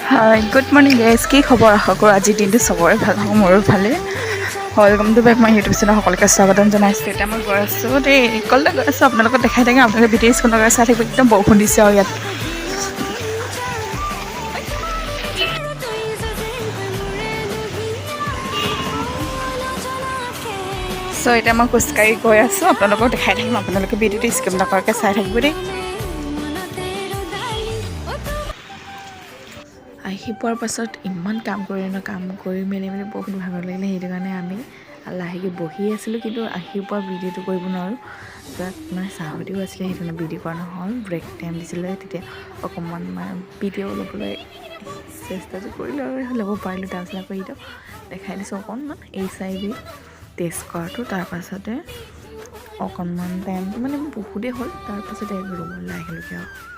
Hi, good morning guys. কি খবৰ আশা কৰোঁ আজিৰ দিনটো চবৰে ভাল হ'ব মোৰো ভালে welcome to back my YouTube channel সকলোকে স্বাগতম জনাইছোঁ এতিয়া মই গৈ আছোঁ দেই কলে গৈ আছোঁ আপোনালোকক দেখাই থাকে আপোনালোকে ভিডিঅ' স্ক্ৰীণলৈ চাই থাকিব একদম বৰষুণ দিছে আৰু ইয়াত চ' এতিয়া মই খোজকাঢ়ি গৈ আছোঁ আপোনালোকক দেখাই থাকিম আপোনালোকে ভিডিঅ'টো স্কিপ নকৰাকৈ চাই থাকিব দেই আহি পোৱাৰ পাছত ইমান কাম কৰি মেলি বহুত ভাগৰ লাগিলে সেইটো কাৰণে আমি লাহেকৈ বহি আছিলোঁ কিন্তু আহি পোৱা ভিডিঅ'টো কৰিব নোৱাৰোঁ তাত মানে চাহদিও আছিলে সেইটো কাৰণে ভিডিঅ' কৰা নহ'ল ব্ৰেক টাইম দিছিলে তেতিয়া অকণমান মানে ভিডিঅ' ল'বলৈ চেষ্টাটো কৰিলোঁ আৰু ল'ব পাৰিলোঁ তাৰপিছত আকৌ এইটো দেখাই দিছোঁ অকণমান এই চাইডে টেষ্ট কৰাটো তাৰপাছতে অকণমান টাইমটো মানে বহুতেই হ'ল তাৰপাছতে ৰুমলৈ আহিলোঁগৈ আৰু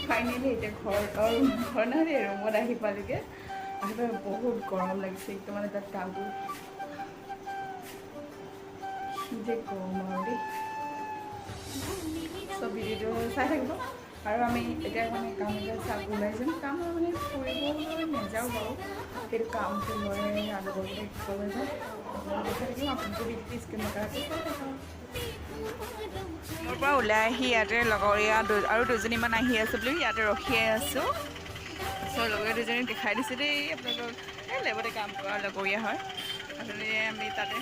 ফাইনেলি এতিয়া ঘৰ নহয় ৰুমত আহি পালোগৈ আহি পাই বহুত গৰম লাগিছে একদম মানে তাত কামবোৰ যে গৰম আৰু দেই চব ভিডিঅ'টো চাই থাকিব আৰু আমি এতিয়া মানে কাম এটা চাই ওলাই যাম কাম মানে ফুৰিবলৈ নাযাওঁ বাৰু সেইটো কামটো লৈ আগলৈ শিকিবলৈ যাওঁ দেখাই থাকিম আপোনালোকে ভিডিঅ'টো স্কিপ নকৰাকৈ চাই থাকক মোৰ পৰা ওলাই আহি ইয়াতে লগৰীয়া আৰু দুজনীমান আহি আছে বুলি ইয়াতে ৰখিয়ে আছোঁ চ' লগৰীয়া দুজনীক দেখাই দিছোঁ দেই আপোনালোকক এই লেবতে কাম কৰা লগৰীয়া হয় আচলতে আমি তাতে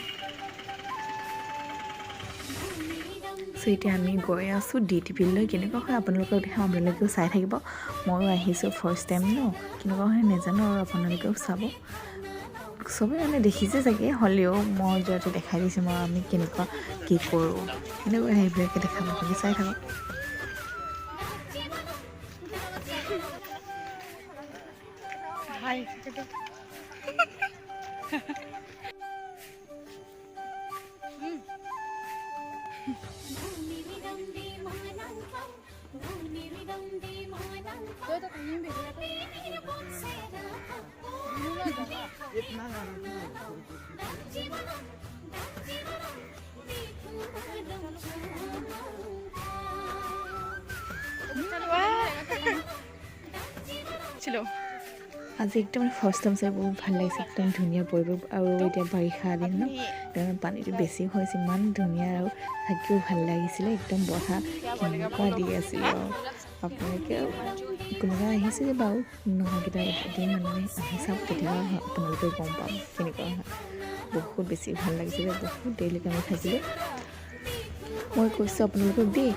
চ' এতিয়া আমি গৈ আছোঁ DTPলৈ কেনেকুৱা হয় আপোনালোকক দেখাম আপোনালোকেও চাই থাকিব ময়ো আহিছোঁ ফাৰ্ষ্ট টাইম ন কেনেকুৱা হয় নাজানো আৰু আপোনালোকেও চাব চবেই মানে দেখিছে চাগে হ'লেও মই যিহেতু দেখাই দিছোঁ মই আমি কেনেকুৱা কি কৰোঁ এনেকুৱা সেইবিলাকে দেখাম আপোনালোকে চাই থাকক আজি একদম ফাৰ্ষ্ট টাইম চাই বহুত ভাল লাগিছে একদম ধুনীয়া পৰিৱেশ আৰু এতিয়া বাৰিষা দিন ন একদম পানীটো বেছি হৈছে ইমান ধুনীয়া আৰু থাকিও ভাল লাগিছিলে একদম বতাহ কেনেকুৱা দি আছিলে আৰু আপোনালোকে কোনোবা আহিছিলে বাৰু নহয়কেইটা এদিন মানে আহি চাওক তেতিয়া আপোনালোকে গম পাম কেনেকুৱা হয় বহুত বেছি ভাল লাগিছিলে বহুত দেৰিলৈকে আমি থাকিলোঁ মই কৈছোঁ আপোনালোকক দেই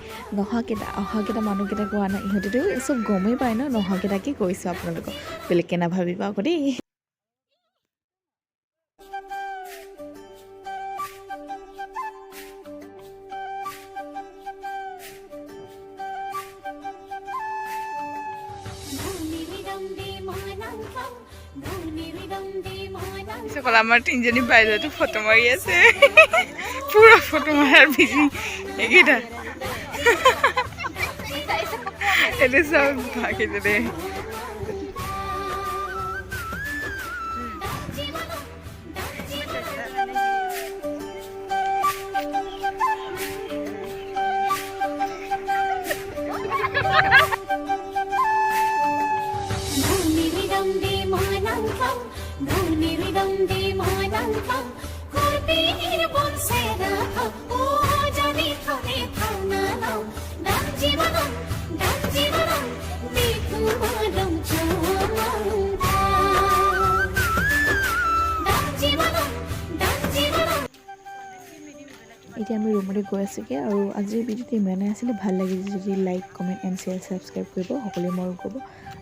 অহাকেইটা মানুহকেইটা কোৱা নাই ইহঁতেতো চব গমেই পায় ন নহাকেইটাকে কৈছোঁ আপোনালোকক বেলেগকৈ নাভাবিব আকৌ দেই আমাৰ তিনিজনী বাইদেউটো ফটো মাৰি আছে পুৰা ফটো মাৰাৰ বিজি এইকেইটা এইটো চব ভাগিলে দেই এতিয়া আমি ৰুমলৈ গৈ আছোঁগৈ আৰু আজিৰ ভিডিঅ'টো ইমানেই আছিলে ভাল লাগিছে যদি like comment and share subscribe কৰিব সকলোৱে মৰম কৰিব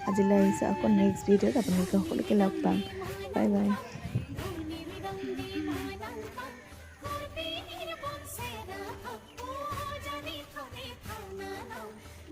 আজিলৈ আহিছোঁ আকৌ নেক্সট ভিডিঅ'ত আপোনালোকে সকলোকে লগ পাম বাই বাই